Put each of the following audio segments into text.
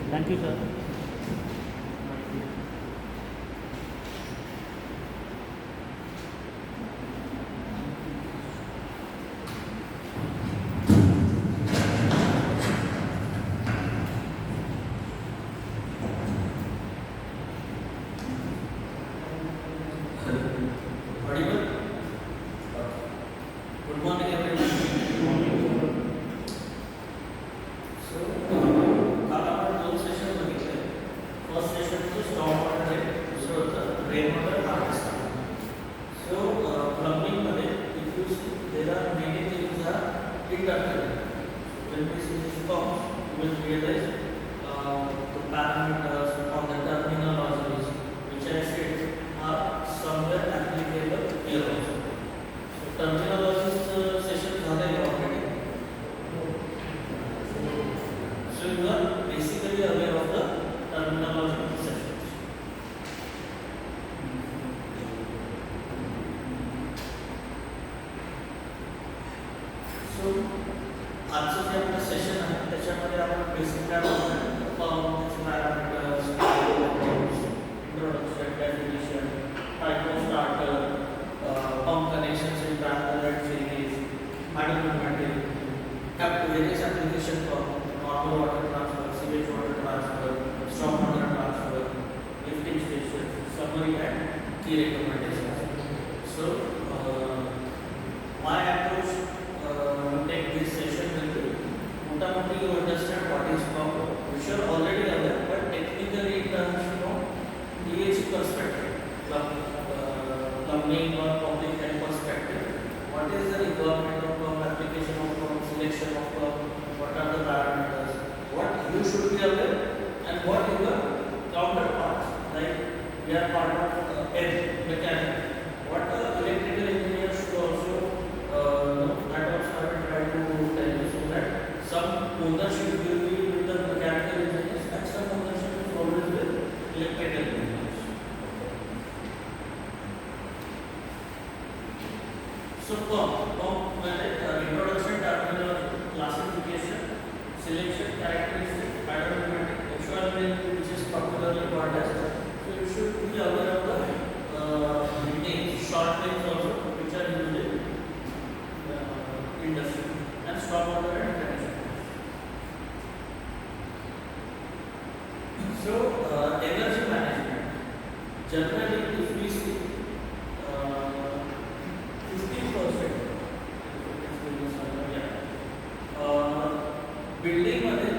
Thank you, sir. Audible? Good morning, everyone. So, काल आपण दोन सेशन बघितले. फर्स्ट सेशन होतं स्टॉक वॉटर आहे, दुसरं होतं rain water harvesting. So, plumbing मध्ये if you see there are many things are interconnected. So, when we see this terms, you will realize the parameters or the terminologies which I said are somewhere applicable here also. So, terminologies session झाले already. So you are basically aware of the terminology sessions. So आजचं जे आपलं session आहे त्याच्यामध्ये आपण basic काय parameters, introduction, definition, type of starter, pump connections in parallel series, hydromatic, various application for normal water transfer, sewage water transfer, storm water transfer, lifting stations, summary and key recommendations. So, my approach to take this session will be, motamoti you understand what is pump, which you are already aware, but technically in terms of DH perspective, plumbing or public health perspective, what is the requirement of pump, application of pump, selection of pump, what are the parameters, what you should be aware, and what your counterparts, like we are part of mechanic, what electrical engineer should also know. That also I will try to tell you, so that some ownership will be with the mechanical engineers and some ownership is always with electrical engineers. So pump introduction, terminology, classification, selection, characteristics, hydrodynamic, HVAC, which is popularly called as. So you should be aware of the names, short names also, which are used in industry, and stormwater and drainage. So energy management. Generally, if we see 50%, building मध्ये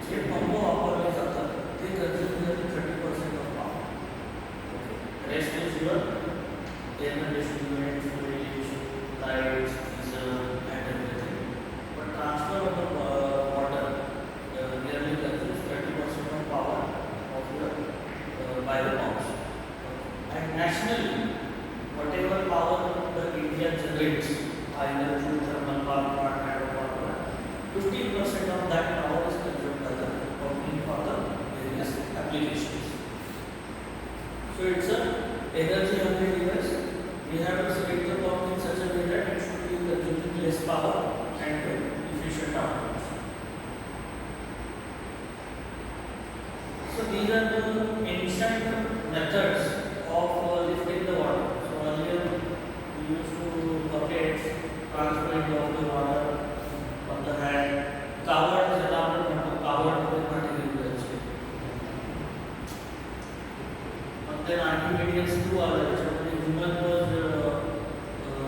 जे pump वापरले जातात ते consume 30% of power. Rest is your air conditioning unit, fridge, lights, geyser and everything. But transfer of the water nearly consumes 30% of power of the by the pumps. And nationally, whatever power the India generates, either through thermal power plant, hydropower plant, 15% of that power is consumed by the pumping for the various applications. So it's a energy hungry device. We have to select the pump in such a way that it should be consuming less power and efficient outputs. So these are the ancient methods of lifting the water. So earlier we used to buckets, transferring of the water on the hand, covered with covered materials. And then archimedes too are there. So the human was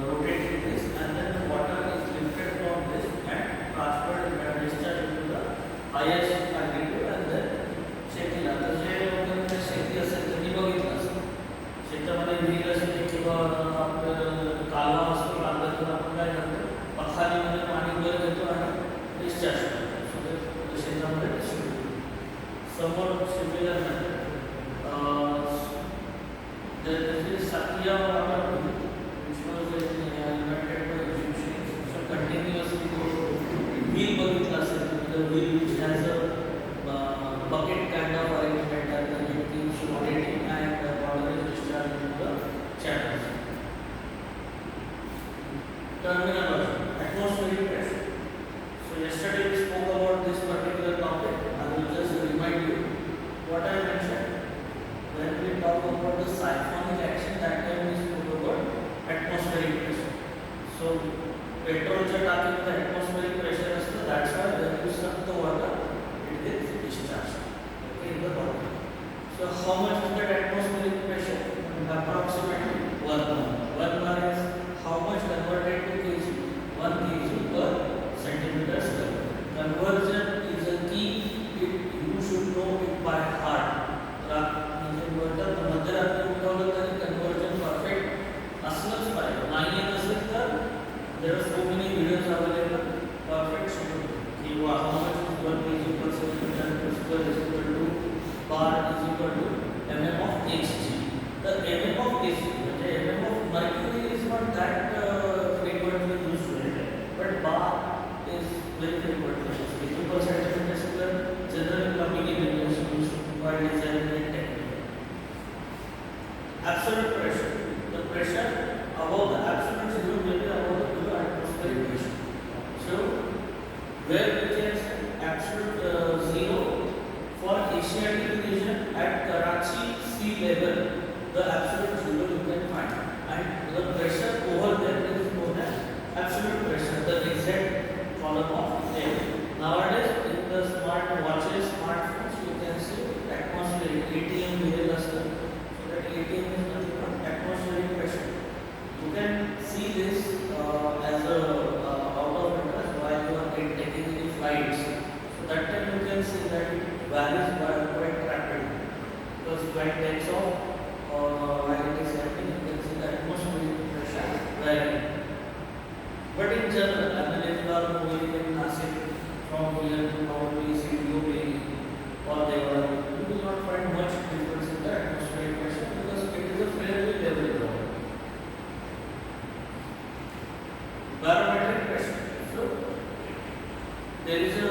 rotating this, and then the water is lifted from this and transferred and discharged into the highest altitude, and then शेतीला. तर जे लोकांना शेती असेल त्यांनी बघितलं असेल, शेतामध्ये विहीर असेल किंवा आपलं कालवा असतो, कालव्यातून आपण काय करतो, पखालीमध्ये पाणी वर घेतो आणि डिस्चार्ज करतो शेतामध्ये डिस्ट्रीब्यूट. समोर similar Saikia water which was invented by Egyptians. So continuously wheel बघितलं असेल, the wheel which has a bucket kind of arrangement, and then it keeps rotating and the water is discharged into the channels. Terminology, atmospheric pressure. So yesterday we spoke about this particular topic. I will just remind you. how much is that atmospheric pressure? Approximately 1 bar. 1 bar is how much converted to kg? 1 kg per centimeter square. Conversion is a key. You should know it by heart. conversion perfect असलंच पाहिजे नाही नसेल तर there are so many videos available perfect should कि how much is 1 kg per centimeter square is equal to bar is equal to mm of hg. The mm of hg, the mm of mercury is not that frequently used today, but bar is very frequently used. kg per centimeter square generally plumbing engineers use while designing a technique. Absolute pressure, the pressure above the absolute zero will be above the atmospheric pressure. So where we can say absolute zero for Asiatic region at Karachi sea level, the absolute zero you can find, and the pressure over there is known as absolute pressure, the exact column of air. Nowadays in the smart watches, smartphones, you can see atmospheric ATM real estate. So that ATM is nothing but atmospheric pressure. You can see this as a out of interest while you are taking any flights. So that time you can see that it varies quite rapidly, because when takes off while it is happening, you can see the atmospheric pressure varying. But in general, I mean, if you are moving in Nashik from here to probably CDO or Devara, you will not find much difference in the atmospheric pressure because it is a fairly level ground. Barometric pressure. So there is a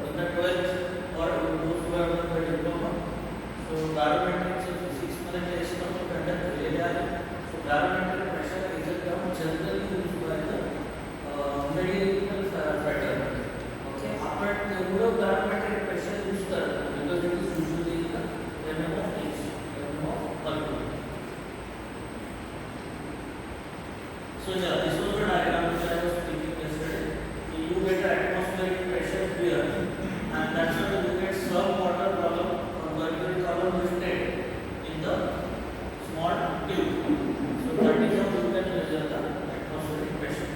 in the 12th or those who have done the diploma. So barometric physics में test का तो conduct ले लिया है. So barometric pressure is a term generally used by the medical fraternity. Okay, after the word of barometric pressure used because it is usually the mm of H, mm of mercury. So yeah, this was the diagram which I was speaking yesterday. So you get the atmospheric pressure here, and that's why you get some water column or mercury column lifted in the small tube. So that is how you can measure the atmospheric pressure.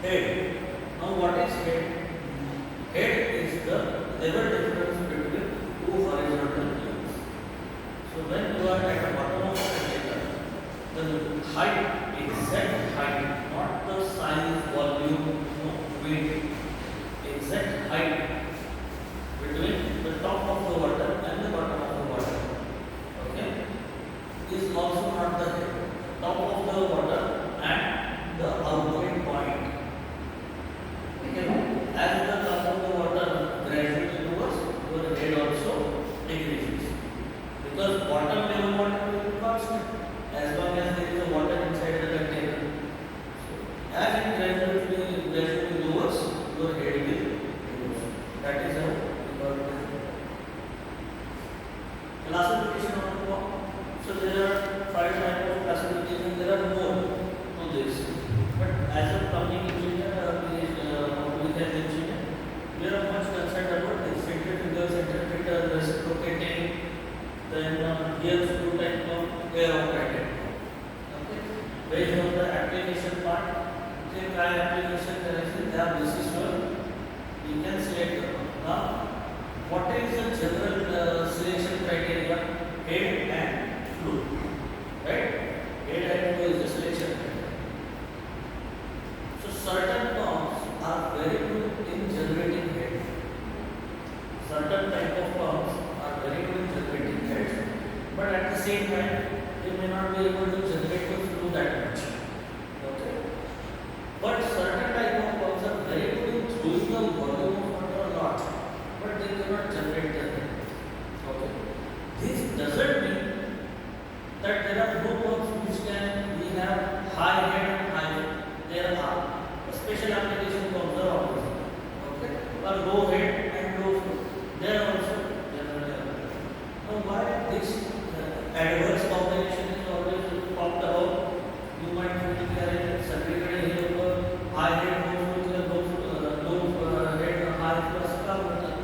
Head. Now what is head? Head is the level difference between two horizontal planes. So when you are at the bottom of the container, the height, exact height, not the size, volume, no weight, exact height between the top of the water and the bottom of the water, okay, is also not the head. Top of the water and the outgoing point. Okay, as the top of the water gradually lowers, your head also decreases, because bottom level water will be constant as long as there is a water inside the container. So as it gradually lowers, your head will reduce. That is how we got the classification of the pump. So there are 5 types of classification. There are more to this, but as a plumbing engineer, mechanical engineer, we are much concerned about this centrifugal, centripetal, reciprocating. Then here two types of air operated. Okay, based on the application part, जे काय application करायचे त्या basis were you can select the pump. Now, what is the general selection criteria? Head and flow, right? Head and flow is the selection criteria. So certain pumps are very good in generating head. Certain type of pumps are very good in generating heads, but at the same time, they may not be able to generate the flow that much. Okay, but certain type of pumps are very good in throwing the volume of water a lot, but they cannot generate the head. Okay, this doesn't mean that there are no pumps which can we have high head and high flow. There are special application pumps are always okay, or low head and low flow. They are also generally available. Now why this adverse combination is always popped out? You might feel that सगळीकडे हे लोक high head low flow किंवा low head high flow असं का म्हणतात?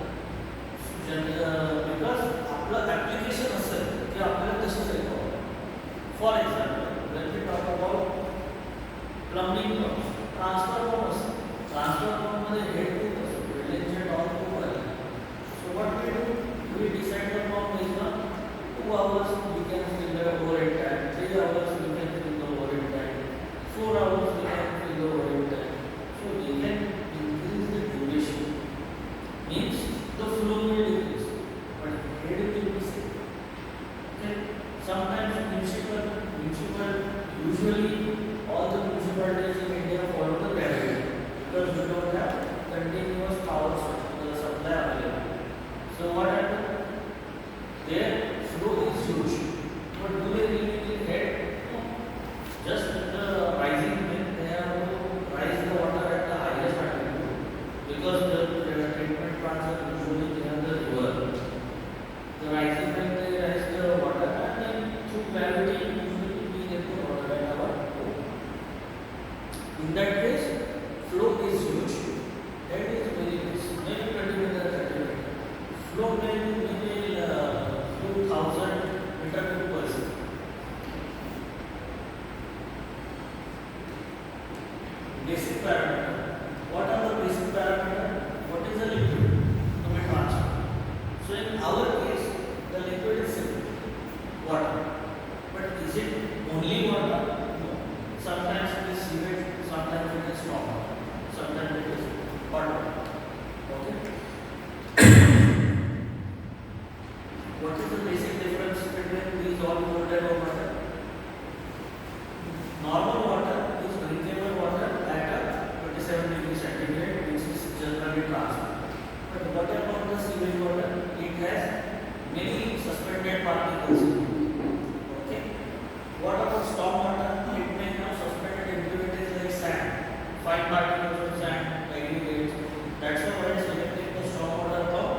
transfer. But what about the sewage water? It has many suspended particles. Okay. What about storm water? It may have suspended impurities like sand, fine particles of sand, aggregates. That's why when selecting the storm water pump,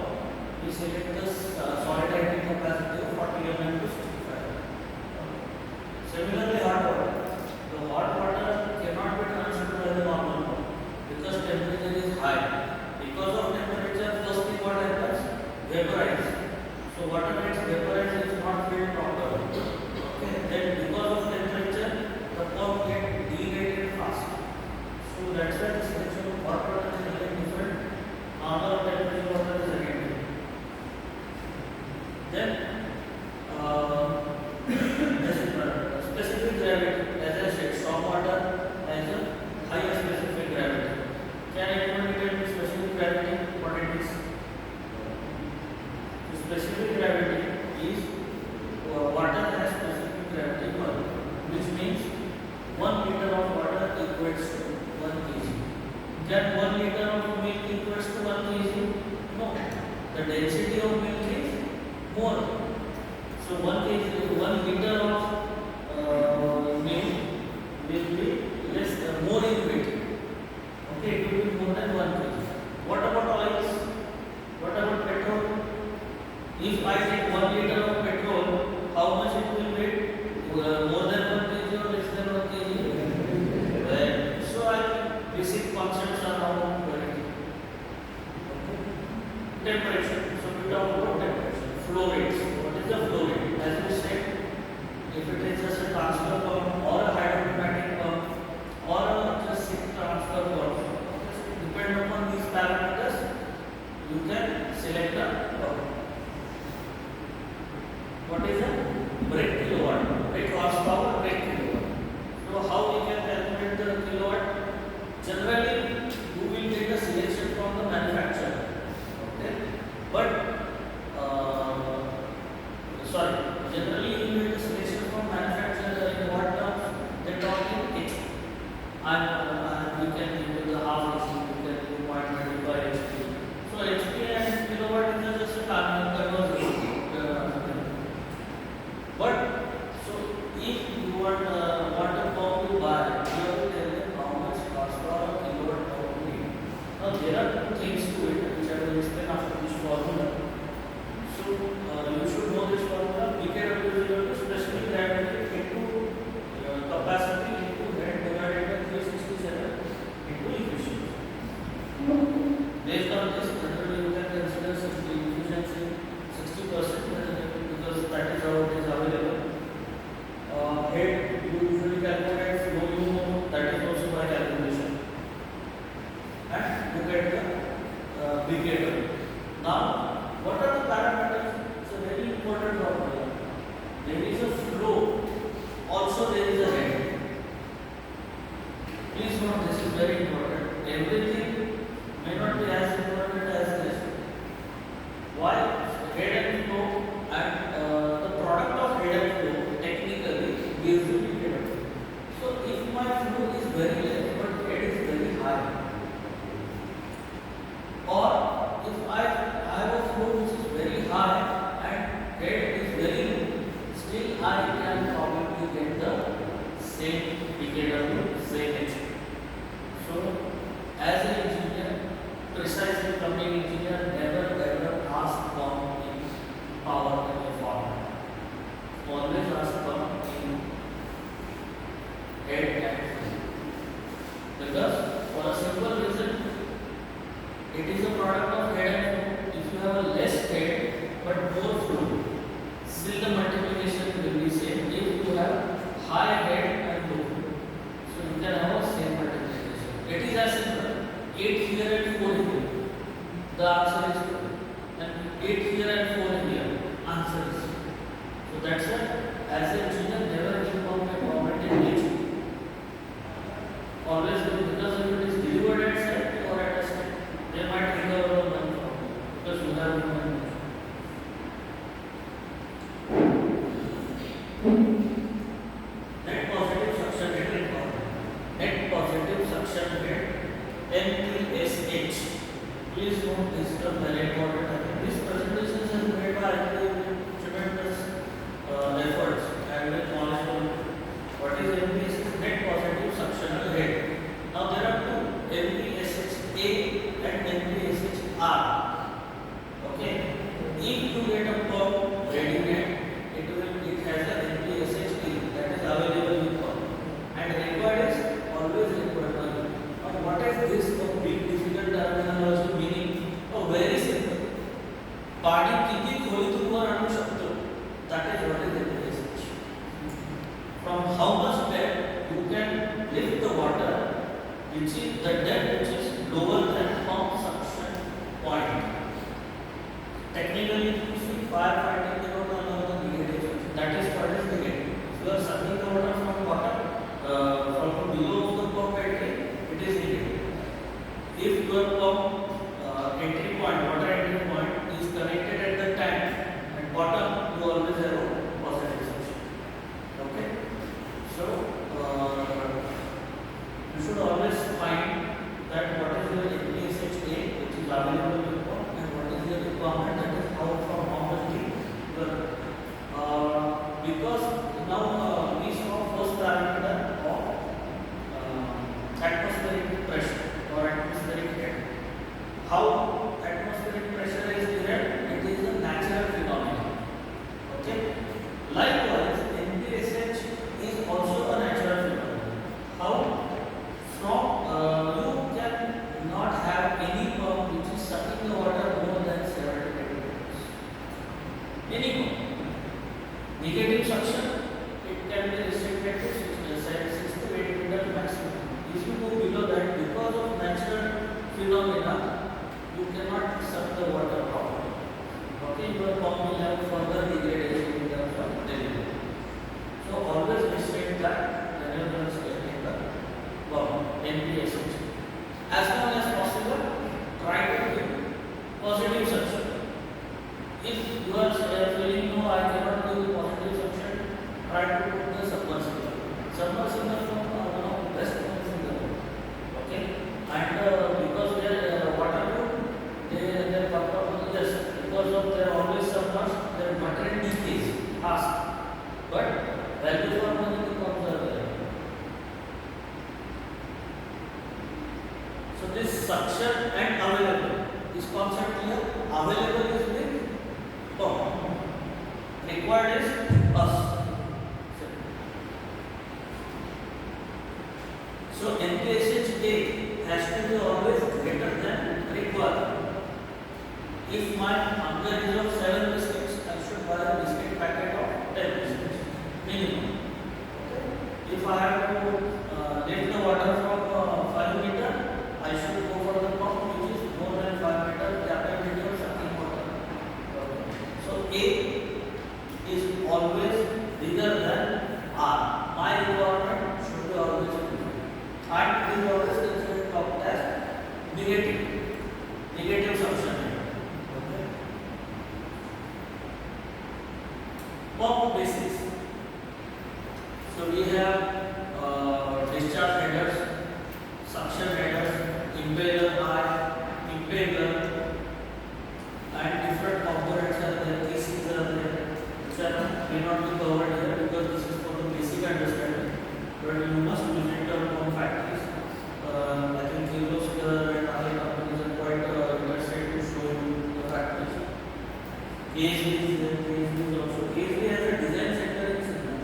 we select the solid acting capacity of 40 mm to 65. Similarly, hot water. The hot water cannot be transferred by the normal pump because temperature is high. Because of temperature, first thing what happens? Vaporize. So water gets vaporized is not filled properly. Okay. Then because of temperature, the pump gets deviated fast. So that's why the selection of hot water is very different. Normal temperature water is again different. Then specific gravity, as I said, storm water has a higher specific gravity. Can anyone tell me specific gravity? What it is? The specific gravity is water has specific gravity 1, which means 1 liter of water equates to 1 kg. Can 1 liter of milk equates to 1 kg? No. The density of milk is more. So 1 kg, 1 liter of milk will be more in weight. Okay, it will be more than 1 kg. What about oils? What about petrol? If I take 1 liter of petrol, how much it will weigh? More than 1 kg or less than 1 kg? Well, so basic concepts are now very temperature. So we talk about temperature. Flow rates. What is the flow rate? As we said, if it is just a transfer pump or a hydropneumatic pump or a just a transfer pump, depend upon these parameters, you can select the pump. What is the brake kilowatt? Brake horsepower, brake kilowatt. So how we can calculate the kilowatt? Generally, you will get the selection from the manufacturer. Okay, but generally you will get the selection from manufacturer in what terms? They talk in HP. And you can give the half HP, you can do 0.25 HP. So HP and kilowatt is just a conversion. But so if you want a pump to buy, you have to tell them how much horsepower or kilowatt pump you need. Now there are 2 things to it which I will explain after this formula. So you should know this formula. PKW is equal to specific gravity into capacity into head divided by 367 into efficiency. Based on this, generally you can consider efficiency 60% because that is how it is available. Head you usually calculate, flow you know, that is also by calculation. And look at the PKW. Now, what are the parameters? It's a very important formula. There is a flow, also there is a head. Please note this is very important. Everything may not be as important as this. Why? Head and flow and the product of head and flow technically gives you PKW. So if my flow is very less but head is very high, or if I have a flow which is very high and head is very low, still I can probably get the same PKW, same HP. So, as an engineer, precisely plumbing engineer never ever ask pump in power in a format. Always ask pump in head and flow. Because for a simple reason, it is a product of head and flow. If you have a less head but more flow, still the multiplication will be same. If you have high head and low flow, so you can have a same multiplication. It is as simple. 8 here and 4 here. The answer is 2. And 8 here and 4 here. Answer is 2. So that's why as an engineer never give pump a government in nature. Always because if it is delivered at site or at a site, they might recover the money from you because you have money. Net positive suction head. Net positive suction head NPSH. Please please note this is very important. I think this presentation is made by tremendous efforts and with knowledge. What is MPS is net positive suctional head. Now there are two, MPSHA and MPSHR. Okay. If you get a pump ready-made, it has a MPSHA that is available with pump and required is always required. Now what is this? A big difficult terminology meaning a very simple. पाणी किती खोलीतून वर आणू शकतो? That is what is MPSH. From how much depth you can lift the water, which is the depth which is lower than pump suction point. Technically, you see firefighting they don't allow the negative. That is what is negative. If you are sucking the water from water from below the pump entry, it is negative. If your pump entry point, water entry point is connected at the tank and bottom, you always have a positive suction. Okay. So you should always find that what is your MPSHA which is available with pump and what is your requirement, that is how from how much you are because now we saw first parameter of atmospheric pressure or atmospheric head. How atmospheric pressure is derived? It is a natural phenomenon. Okay. Likewise, MPSH is also a natural phenomenon. How? From you can not have any pump which is sucking the water more than 7 to 8 minutes. Any pump. Negative suction, it can be restricted to 6 to 8 meters maximum. If you go below that, because of natural phenomena, you cannot suck the water properly. Okay, your pump will have further degradation in terms of delivery. So always restrict that whenever you are selecting the pump, MPSH. As long as possible, try to do positive suction. If you are feeling no, I cannot do the positive suction, try to put the submersible. Submersible from one of the best pumps in the world. Okay, and because they are waterproof, they perform yes, because of they are always submerged, their material decays fast. But value for money the pumps are there. So this suction and available, this concept here, available is with pump. Required is us. So MPSHA has to be always greater than required. If my hunger is of 7 biscuits, I should buy a biscuit packet of 10 biscuits minimum. Okay. If I have to lift the water from 5 meters, I should go for the pump which is more than 5 meters capability of sucking water. Okay. So A is always bigger than R. My requirement should be always bigger. And it is always considered as negative suction. Okay. Pump basics. So we have discharge headers, suction headers, impeller eye, impeller, and different components are there, cases are there, which may not be covered here because this is for the basic understanding. But you must visit our factories. I think Kirloskar and other companies are quite interested to show you the factories. KSB is there, KSB is also. KSB has a design center in Sydney,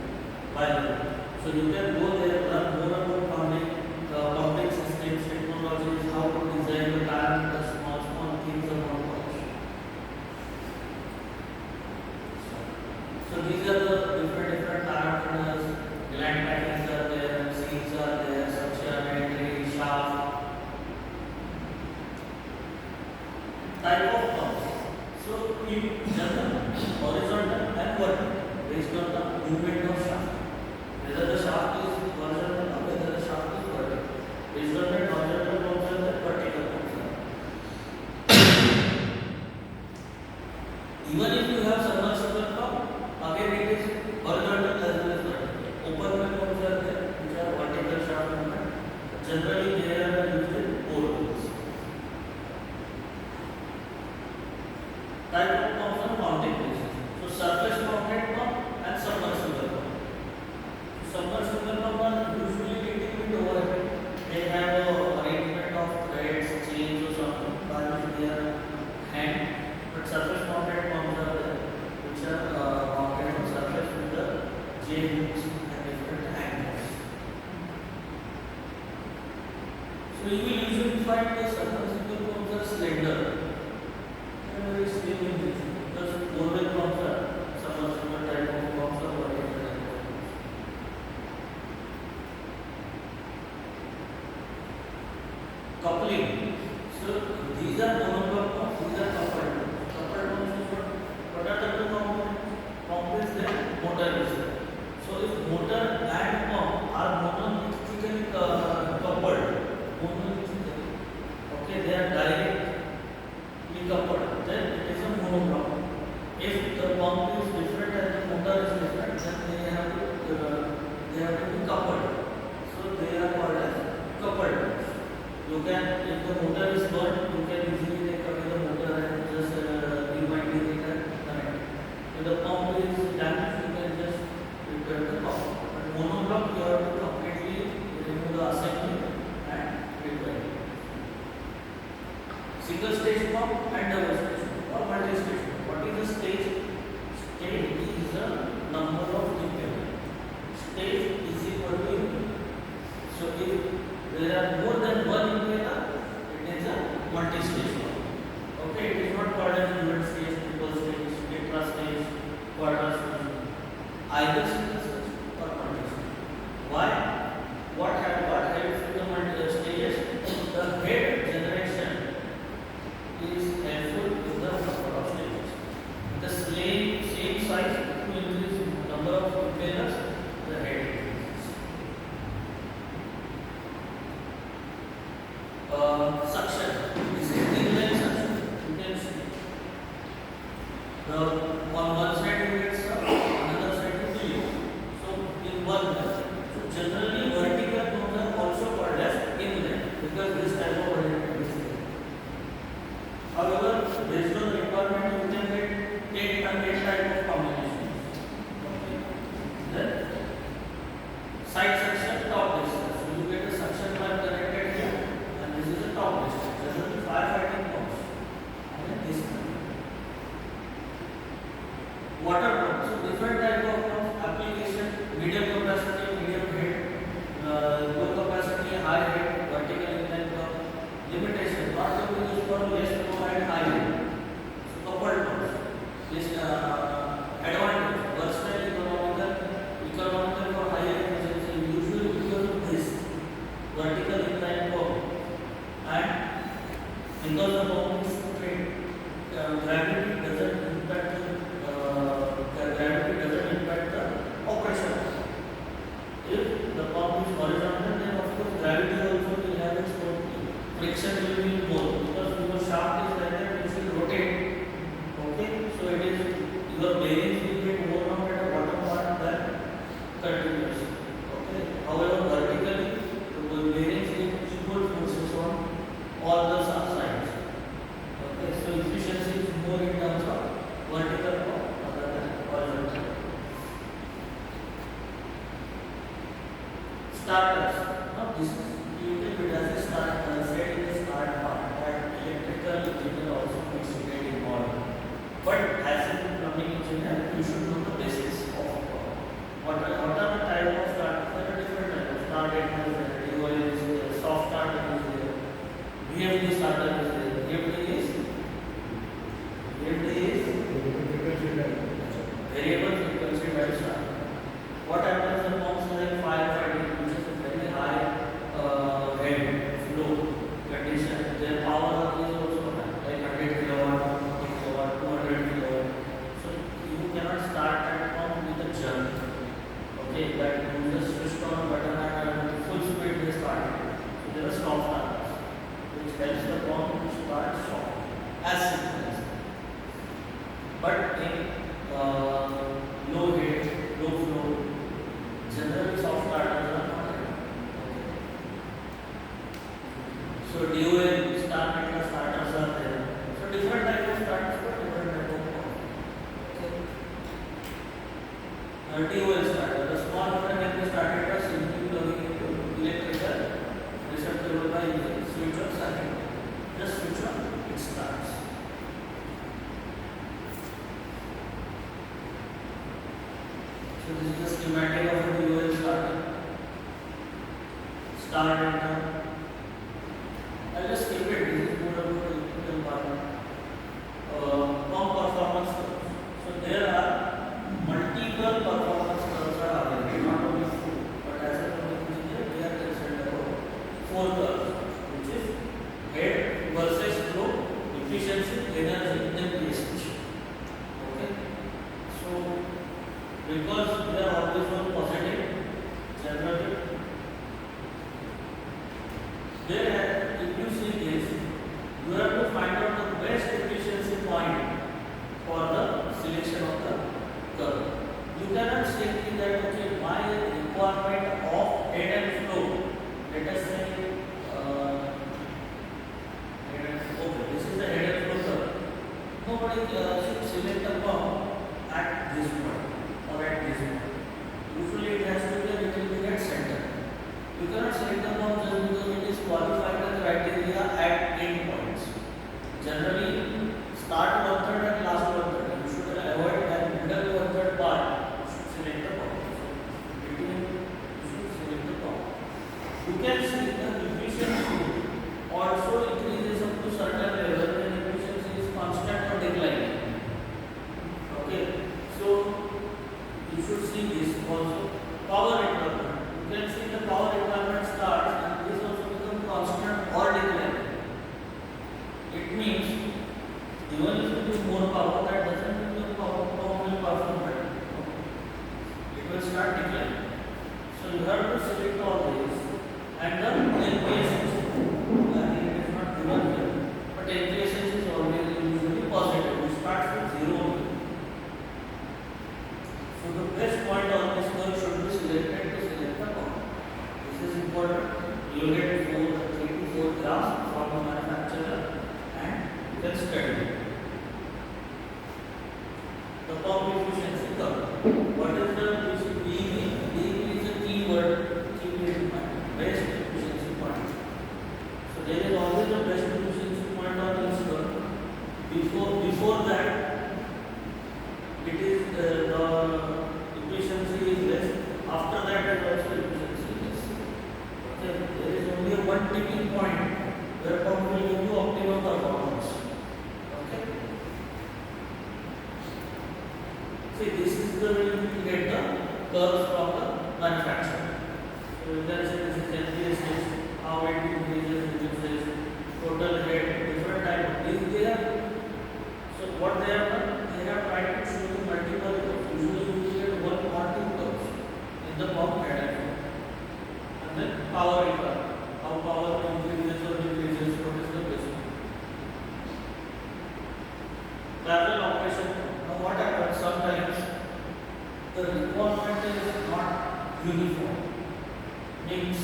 by the way. So you can go there, learn more about pumping systems, technologies, how to design the plant, the small things about polish. So these are the different parameters. Gland patterns are there, seals are there, suction, entry, shaft. Type of pumps. So in general, horizontal and vertical, based on the movement of shaft. Whether the shaft is horizontal or whether the shaft is vertical. Based on that, horizontal pumps are there, vertical pumps are there. Even if you have submersible pump, again it is horizontal as well as vertical. Open well pumps are there, which are vertical shaft movement. Generally, they are used in bore wells. type of pumps are mounting basis. So surface mounted pump and submersible pump. Submersible pump are usually getting with overhead. They have a arrangement of threads, chains or something by which they are hang. But surface mounted pumps are there, which are mounted on surface with the J hooks and different angles. So you will usually find the submersible pumps are slender and very slim in nature because borewell pumps are submersible type of pumps are vertical type of pumps. Coupling. So these are monoblock pumps, these are coupled. Coupled pumps is what are the two components? Pump is there, motor is there. So if motor and pump are monolically coupled, okay, they are directly coupled, then it is a monoblock. If the pump is different and the motor is different, then they have to be coupled. So they are called as coupled. You can, if the motor is burnt, you can easily take away the motor and just rewind it and connect. If the pump is damaged, you can just repair the pump. But monoblock, you have to completely remove the assembly and repair it. Single stage pump and double stage or multi stage. What is the stage? Stage is the number of impellers. Stage is equal to impeller. So if there are more than one impeller, it is a multi-stage pump. Okay, it is not called as dual stage, triple stage, tetra stage, quadra stage. Either single stage or multi-stage. Why? What happens with the multi-stages? The head generation is helpful in the number of stages. The same size to increase number of impellers, the head increases. Suction. This is inline suction. You can see. On one side you get some, another side you feel. So in one method. So generally vertical pumps are also called as inline because this type of vertical is there. However, based on the requirement, you can get 8 type of combinations. Okay. Then side section, top distance. So you get a suction pipe connected here, and this is a top distance. Generally, firefighting pumps. And this one. Water pumps. So different type of pumps. Application: medium capacity, medium head, low capacity, high head, vertical inline pump. Limitation: not to be used for less flow and high head. So coupled pumps. This advantage: versatile, economical for higher efficiency. Usually because of this vertical inline pump and because the pump is straight, gravity doesn't impact the operation. If the pump is horizontal, then of course gravity also will have its own friction will be more because your shaft is like that, it will rotate. Okay, so it is your bearings will get more on at the bottom part than continuous. Okay, however vertically the bearings get equal forces on all the sides. Okay, so efficiency is more in terms of vertical pump rather than horizontal. Starters. Now this is usually it as a start said in the start part that electrical engineer also needs to get involved. But as a plumbing engineer, you should know the basics of what are the type of starters. There are different types of starter. DOL is there, soft starter is there, VFD starter is there. VFD is variable frequency drive starter. What happens in pumps like firefighting, which is a very high head flow condition, their power is also high, like 100 kilowatt, 150 kilowatt, 200 kilowatt. So you cannot start that pump with a jump. Okay, that you just switched on a button and full speed they start. So there are stop starters, which helps the pump to start soft, as simple as that. But in low head, low flow, generally soft starters are not ready. So DOL starters are there. So different type of starters for different type of this is the schematic of the UL starter. Start enter. I'll just skip it. This is more about the electrical part. Pump performance curves. So there are multiple performance curves are available, not only four, but as a plumbing engineer, we are concerned about four curves, which is head versus flow, efficiency, energy, and usage. Okay. So because we are always on positive, generally, there, if you see this, you have to find out the best efficiency point for the selection of the curve. You cannot say that okay, my requirement of head and flow, let us say, okay, this is the head and flow curve. Nobody should select a pump at this point or at this point. Usually it has to be a little bit at center. You cannot select the pump just because it is qualified the criteria at end points. Generally, start one third and last one third. You should avoid that middle one third part. You should select the pump. So, between you should select the pump. You can see the efficiency also increases up to certain level when efficiency is constant or declining. Okay, so you should see this also. Power requirement. You can see the power requirement starts and this also becomes constant or declining. It means even if you do more power, that doesn't mean the power will perform better. It will start declining. So you have to select all these and the NPSS. I think it is not given here, but NPSS is always usually positive. It starts with 0. So the best point on this curve should be selected to select the pump. This is important. You will get 3 to 4 graphs from the manufacturer and you can study it. The pump efficiency curve. What is the BEP? BEP is a keyword, best efficiency point. So there is always a best efficiency point on this curve. Before that, it is the efficiency is less. After that, it also efficiency is less. Okay, there is only one tipping point where pump will give you optimum performance. Okay. See, this is the way you get the curves from the manufacturer. So you can say this is NPSS, how it increases, reduces, total head, different type of things there. So what they have done, they have tried to show you multiple curves. Usually you will get one or two curves in the pump head and flow. And then power requirement. How power increases or decreases, what is the best. Parallel operation. Now what happens sometimes the requirement is not uniform. Means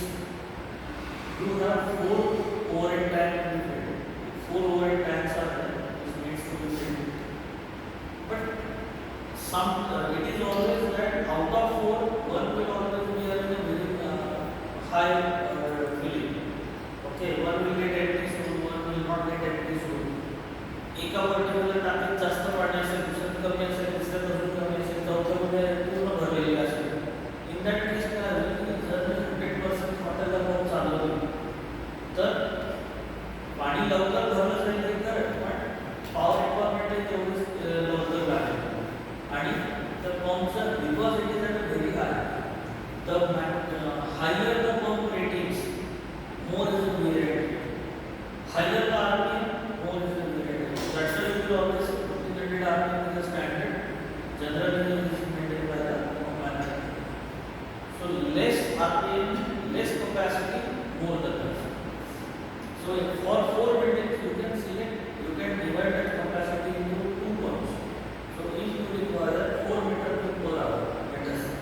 you have 4 overhead tanks. 4 overhead tanks are there. This needs to be filled. But it is always that out of 4, one will always be having a very high filling. Okay, one will get empty soon, one will not get empty soon. एका particular टाकीत जास्त पाणी असेल, दुसऱ्यात कमी असेल, तिसऱ्यात अजून कमी असेल, चौथ्यामध्ये पूर्ण भरलेली असेल. इन दॅट केस काय होईल की जर मी 100% हॉटेलला पंप चालवतो तर पाणी लवकर भरलं जाईल हे करेक्ट, पण पॉवर रिक्वायरमेंट तेवढीच लवकर लागेल. आणि the pumps are, because it is at a very high, the higher the pump ratings, more is the wear rate. Higher the RPM, more is the wear rate. That's why we always put the RPM as a standard. Generally, it is maintained by the pump manufacturer. So less RPM, less capacity, more the curve. So for 4 buildings, you can select, you can divide that capacity into 2 pumps. So if you require 4 meter cube per hour, let us say,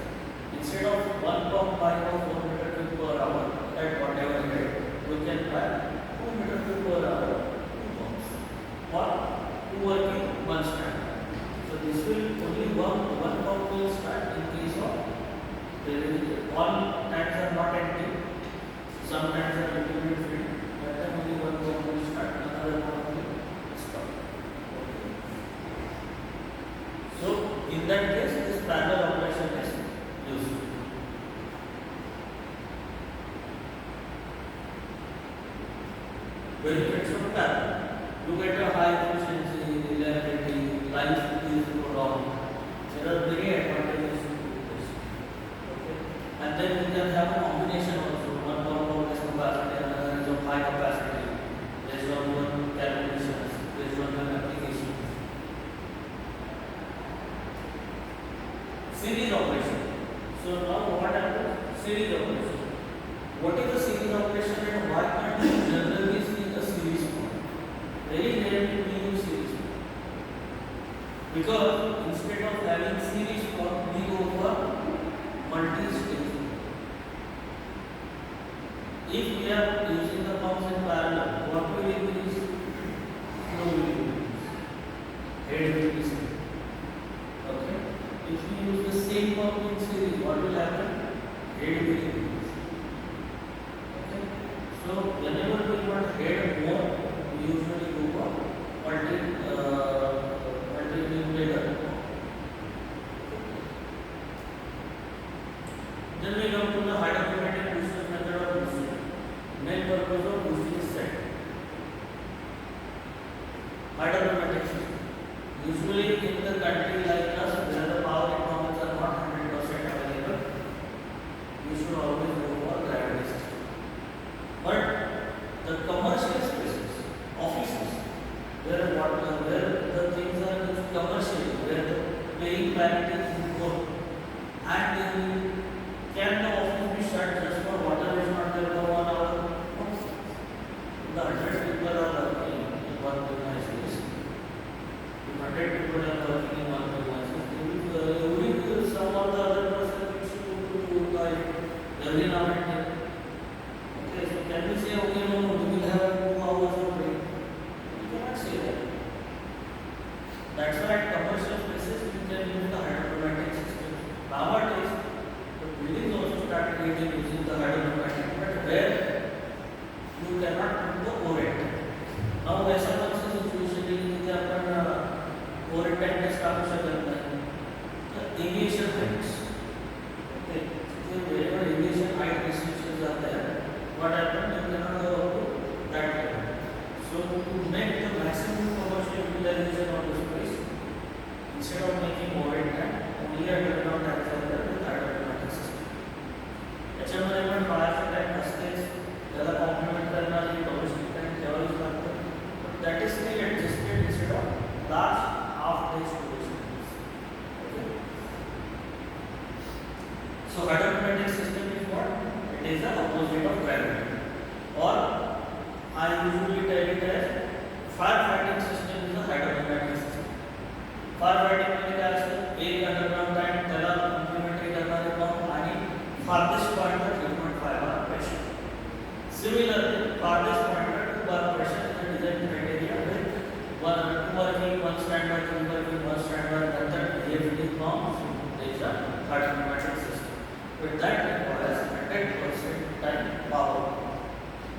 instead of one pump buying of 4 meter cube per hour at whatever rate, you can buy 2 meter cube per hour, 2 pumps, or 2 working, 1 stand. So this will only one pump will start in case of there is all tanks are not empty, some tanks are little bit filled. That time only one pump will start, another pump will stop. So in that case, this parallel operation is life is prolonged. There are many advantages to this. Okay. And then we can have a combination also. One pump of less capacity, another is of high capacity, based on one calculations, based on one application. Series operation. So now what happens? Series operation. What is the series operation and why can't we generally see the series pump? Very rarely we use series pump. Because instead of having series pump, we go for multi-stage. If we are using the pumps in parallel, what will increase? Flow will increase. Head will be same. Okay. If we use the same pump in series, what will happen? Head will increase. Okay. So whenever we want head more, we usually go for multi-regulator. Then we come to the hydromatic booster method of boosting. Main purpose of boosting is set. Hydromatic system. Usually in the country like us, where the power economics are not 100% available, we should always go for gravity system. But the commercial spaces, offices, where the things are used commercially, where the playing parity is more, and can the office be shut just for water is not there for 1 hour? No. The 100 people are working in one premises. If 100 people are working in one premises, they will some of the other person needs to do like every now and then. Okay, so can we say okay no, we will have 2 hours of break? We cannot say that. That's why at commercial places we can use the hydromatic system. Nowadays the buildings also started using the hydromatic, but where you cannot put the overhead. Now ऐसा कौन सी situation है कि अपन overhead का staff करना है? The aviation heights. Okay, so wherever aviation height restrictions are there, what happens? You cannot go up to that level. So to make the maximum commercial utilization of this place, instead of making overhead tank, only a turnout tanks are there with hydromatic system. याच्यामध्ये पण बाहेरचे tank असतेच, त्याला compliment करणारी domestic tank ठेवावीच लागतं, but that is still adjusted instead of large half-day storage tanks. Okay. So hydromatic system is what? It is the opposite of gravity, or I usually tell it as firefighting system is the hydromatic system. Firefighting मध्ये काय असतं? एक underground tank त्याला complementary करणारे pump आणि farthest point at 3.5 bar pressure. Similarly, farthest point at 2 bar pressure is the design criteria with 2 working, 1 standby, 3 working, 1 standby, and that AFD pumps is a hydromatic system. But that requires 100% time power,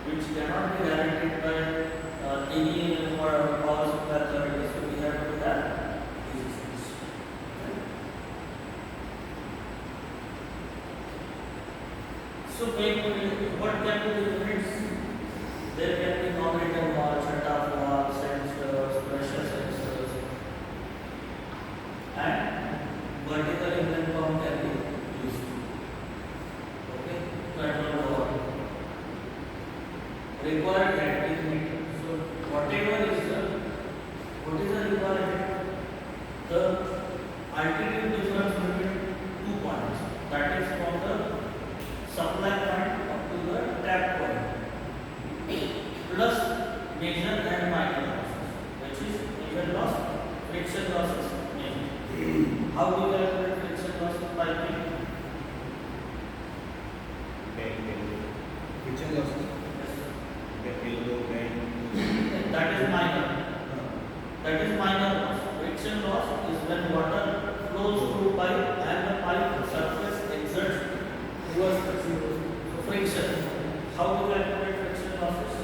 which cannot be guaranteed by any power supply authority. So we have to have these things. So what can be the units? There can be non-return wall, shut-off wall, sensors, pressure sensors, and vertical inlet pump can be used. Okay, control the water. Required head is meter. So whatever is what is the required head? The altitude difference between 2 points. That is from the supply point up to the tap point, plus major and minor losses, which is major loss, friction losses, major. How do you calculate friction loss of piping? Friction losses. That is minor. That is minor loss. Friction loss is when water flows through pipe and the pipe surface exerts reverse friction. So friction. How to calculate friction losses?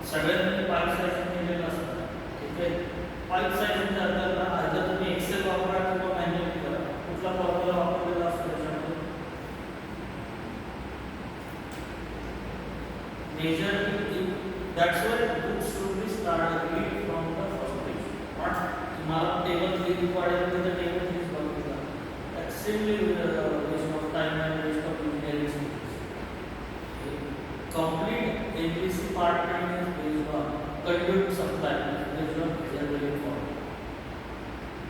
सगळ्यांनी pipe size केलेलं असतं. ठीक आहे. Pipe size म्हणजे आता तुम्ही Excel वापरा किंवा मॅन्युअली करा. कुठला फॉर्म्युला वापरलेला असतो त्याच्यामध्ये? Major. That's why books should be started from the first page. according to the table is bघितला extremely waste of time and waste of engineering skills. Complete ABC part is based on conduit supply based on general form.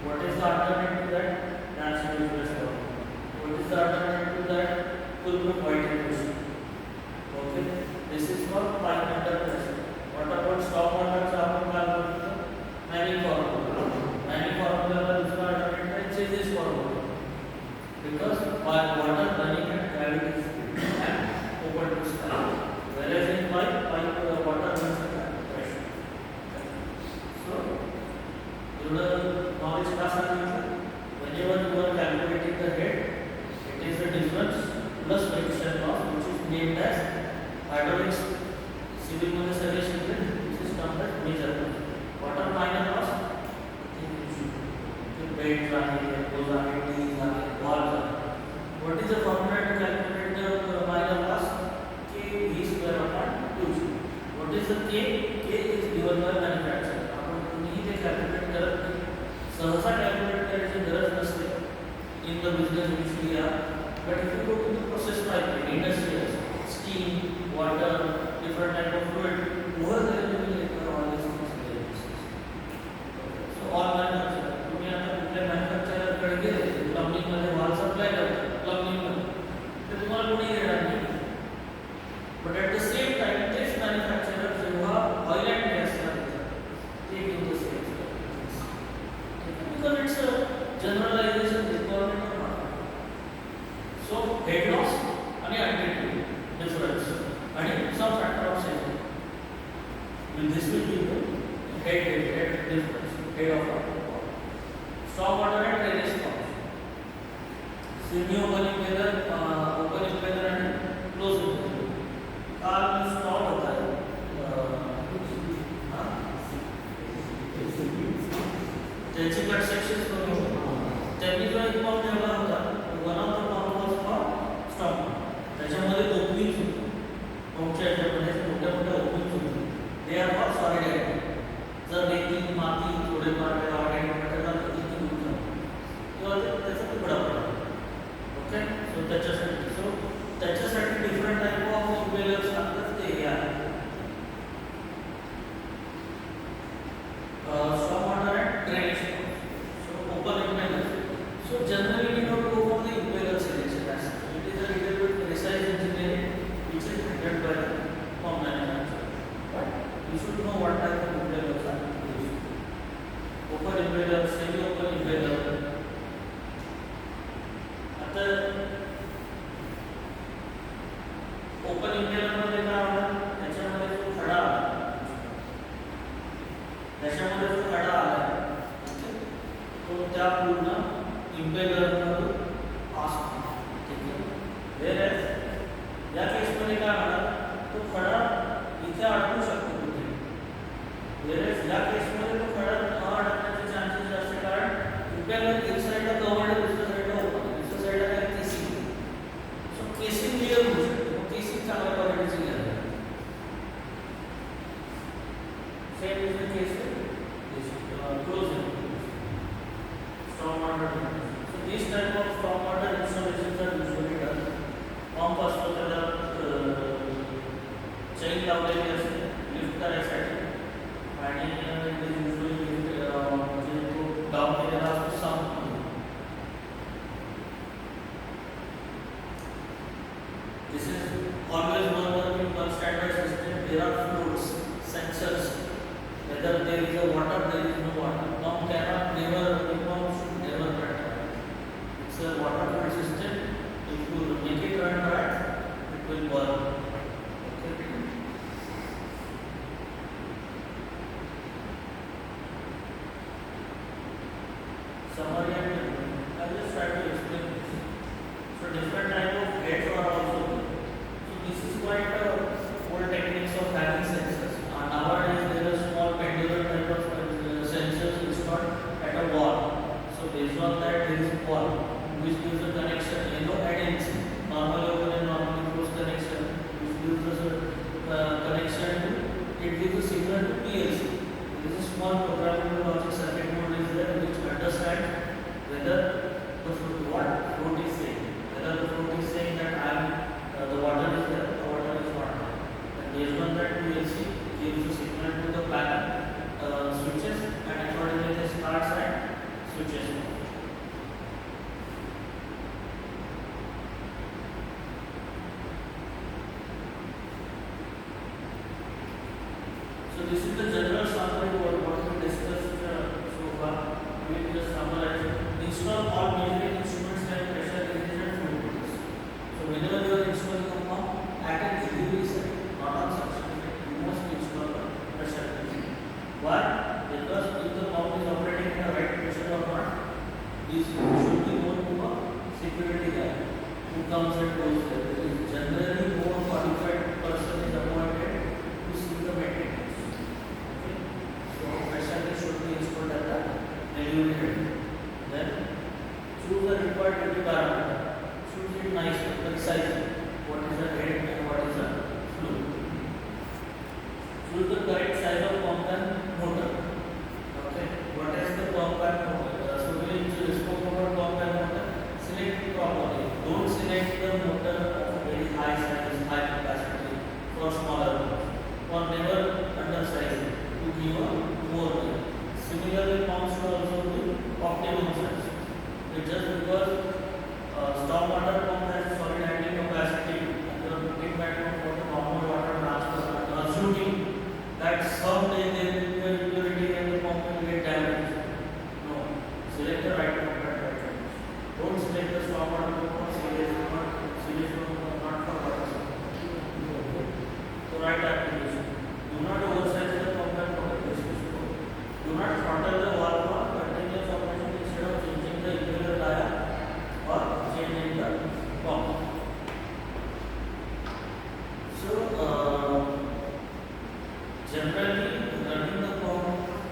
What is the alternative to that? Natural gas form. What is the alternative to that? Fulcrum white equation. Okay, this is called pipe under pressure. What about storm water? आपण काय बोलतो? Many formula. Many formula का दूसरा alternative है changes formula. Because water running at gravity speed and open to sky. Whereas in pipe water runs at pressure. So, knowledge का सांगितलं? Whenever you are calculating the head, it is the difference plus friction loss, which is named as hydraulics. Civil मध्ये सगळे शिकले, this is termed as major loss. Water minor loss, beds आहे, hose आहे, tees आहे, walls आहे. What is the formula to calculate the minor loss? K V square upon 2G. What is the K? K is given by manufacturer. आपण कुणीही ते calculate करत नाही. सहसा calculate करायची गरज नसते. In the business which we are, but if you go to the process pipe, industries, steam, water, different type of fluid, over there you will get all these things. So all manufacturer, तुम्ही आता कुठल्या manufacturer कडे गेले, plumbing मध्ये wall supply करतात, plumbing मध्ये, तर तुम्हाला कोणी देणार नाही. But at the same time, this manufacturer जेव्हा oil and gas करतात, they give the same services. Because it's a generalization requirement of market. So head loss and unit difference and some factor of safety. With this will give the head difference, head of water. Storm water and drainage pumps. Semi open impeller and closed impeller. Car में storm होता है. त्याची cut sections कमी होतात. त्यांनी जो एक pump ठेवला होता, one of the pump was for stop. त्याच्यामध्ये ओपनिंग्स होते. पंपच्या याच्यामध्ये मोठ्या मोठ्या ओपनिंग्स होते. They are for solid item. जर रेती, माती, थोडेफार ऑर्गॅनिक मटेरियल असतं ते निघून जातं. किंवा त्याचा तुकडा पडतो. ओके, सो त्याच्यासाठी डिफरंट टाईप ऑफ इम्पेलर्स असतात. ते हे आहे. Storm water and drainage pumps. So open impeller. So generally we don't go for the impeller selection as such. It is a little bit precise engineering which is handled by the pump manufacturer. But you should know what type of impellers are used. Open impeller, semi-open impeller. आता open impeller मध्ये काय होतं? त्याच्यामध्ये जो खडा त्याच्यामध्ये जो खडा आला तो त्या पूर्ण इम्पेलर मधून पास होतो. ठीक आहे. वेअरएज या केसमध्ये काय होणार? तो खडा इथे अडकू शकतो कुठे. वेअरएज या केसमध्ये तो खडा न अडकण्याचे चान्सेस जास्त, कारण इम्पेलर एक साईडला कव्हर्ड आहे, दुसऱ्या साईडला ओपन आहे, दुसऱ्या साईडला काय केसिंग. सो केसिंग क्लिअर होऊ शकते. मग केसिंग चांगल्या क्वालिटीची घ्यायला. Same is the case with closing storm water. So these type of storm water installations are usually done. Pump असतो त्याला chain लावलेली असते लिफ्ट करायसाठी आणि it is usually म्हणजे तो डाऊन केलेला असतो sump. This is always one working one standard system. There are fluids, sensors. Whether there is a water, there is no water. Pump cannot never, the pump should never run dry. It's a water-filled system. If you make it run dry, it will burn. Okay. Summary and I'll just try to explain this. So different type of heads are also there. So this is quite old techniques of having sensors. Nowadays there are small pendular type of sensors installed at a wall. So based on that there is a wall which gives a connection, and ends. Normally open and normally closed connection, which gives us a connection to, it gives a signal to PLC. There is a small programmable logic circuit board is there which understands whether what fruit is saying, whether the fruit is saying that the water is there, the water is not there. And based on that, PLC gives a signal to the panel switches, and accordingly they starts and switches off. So this is the general summary of what we discussed so far. We will just summarize. Install all measuring instruments like pressure gauges and fluid meters. So whenever you are installing a pump at an delivery site, not on suction site, you must install a pressure gauge. Why? Because if the pump is operating in the right pressure or not, this should be known to a security guy who comes and goes there. There is generally more qualified person is appointed to see the maintenance. Okay? So pressure gauge should be installed at the delivery head. Then choose the required duty parameter. Choose it nicely, precisely. What is the head and what is the fluid. Choose the correct size of pump and motor. Okay. What is the pump and motor? So we spoke about pump and motor. Select it properly. Don't select the motor of very high size, high capacity for smaller pumps. Or never undersize it to give a more weight. Similarly, pumps should also be optimum size. It's just because stormwater pump has solid handling capacity and you are putting back for the normal water transfer and assuming that someday there will be a impurity and the pump will get damaged. No. Select the right pump at right time. Don't select the stormwater pump or serious pump not for water supply. So right application. Do not oversize the pump and motor. Do not throttle the valve or continuous operation instead of changing the impeller dial or changing the pump. So, generally running the pump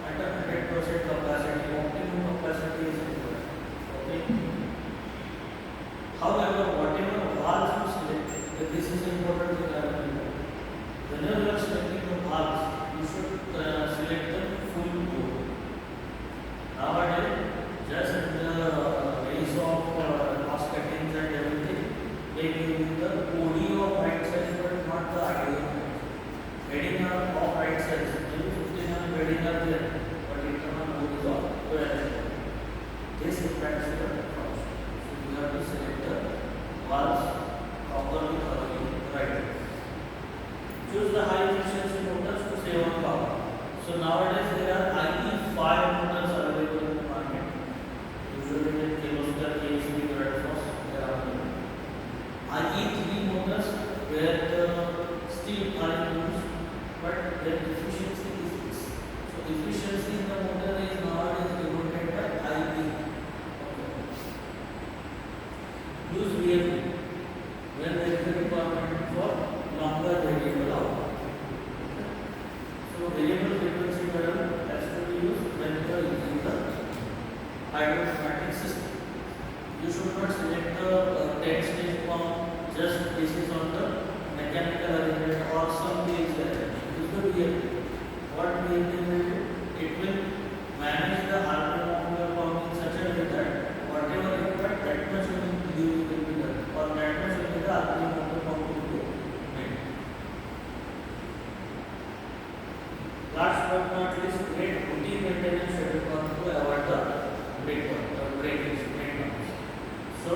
at a 100% capacity, optimum capacity is important. Okay. However, whatever valves you select, this is important to remember. Whenever you are selecting the valves, you should select the full bore. Nowadays, just in the days of cost cuttings and everything, they give you the OD of right size but not the ideal. Heading of right size, maybe 15 heading are there, but internal OD is of 12. This impacts the cost. So you have to select the valves properly, thoroughly, right. Choose the high efficiency motors to save on power. So nowadays there are IPA motors available in the market. Usually with kilometer KSB Red Cross there are IE3 motors where the steel are used, but their efficiency is fixed. So efficiency in the motor is nowadays regulated by IE. Use VFD when there is a requirement for longer variable output. So variable frequency model has to be used when you are using the hydrostatic system. You should not select the 10-stage pump just basis on the mechanical arrangement or some PLC arrangement. Use the VFD. What VFD will do? It will manage the RPM of your pump in such a way that whatever required, that much will be done, or that much will be the RPM of the pump will be made. Last but not least, create routine maintenance schedule to avoid the breakage. So,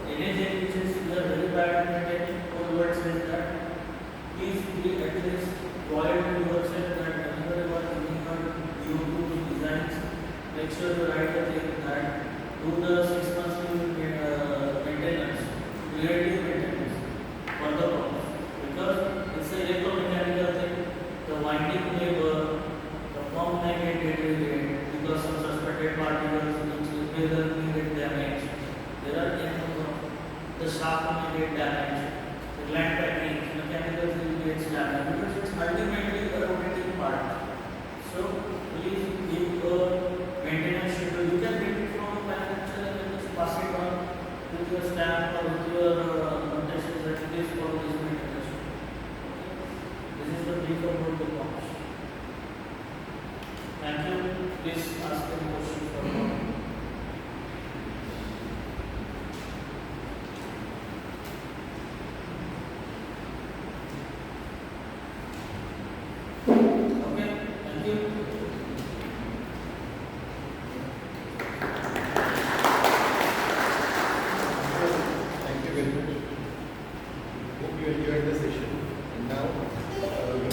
anything which is very bad at maintaining, or what says that, please be at least loyal to yourself that whenever you are thinking of YouTube designs, make sure you write the thing that do the 6 months maintenance, preventive maintenance for the pumps. Because it's a electromechanical thing, the winding may burn, the pump may get deteriorated because some suspected particles which will get damaged. There are the shaft may get damaged, the gland packing, mechanicals will get damaged because it's ultimately a rotating part. So please give a maintenance schedule. You can get it from a manufacturer and just pass it on with your stamp or with your notation that it is for this maintenance schedule. This is the brief about the pumps. Thank you. Please ask any questions for me. the session. And now